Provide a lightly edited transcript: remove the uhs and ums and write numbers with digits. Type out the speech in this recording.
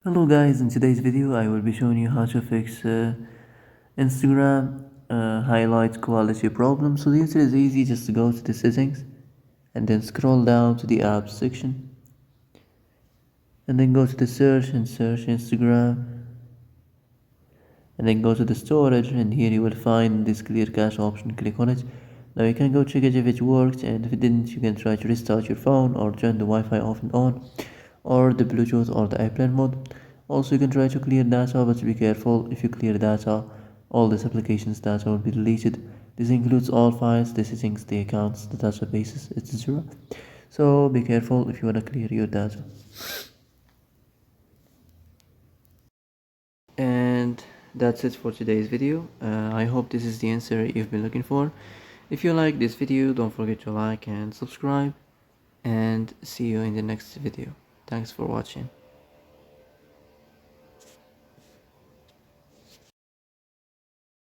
Hello guys, in today's video I will be showing you how to fix Instagram highlight quality problem. So the answer is easy, just to go to the settings and then scroll down to the apps section and then go to the search and search Instagram and then go to the storage, and here you will find this clear cache option. Click on it. Now you can go check it if it worked, and if it didn't you can try to restart your phone or turn the Wi-Fi off and on, or the Bluetooth or the airplane mode. Also you can try to clear data, but be careful. If you clear data, all this application's data will be deleted. This includes all files, the settings, the accounts, the databases, etc. So be careful if you want to clear your data. And that's it for today's video. I hope this is the answer you've been looking for. If you like this video, don't forget to like and subscribe, and see you in the next video. Thanks for watching.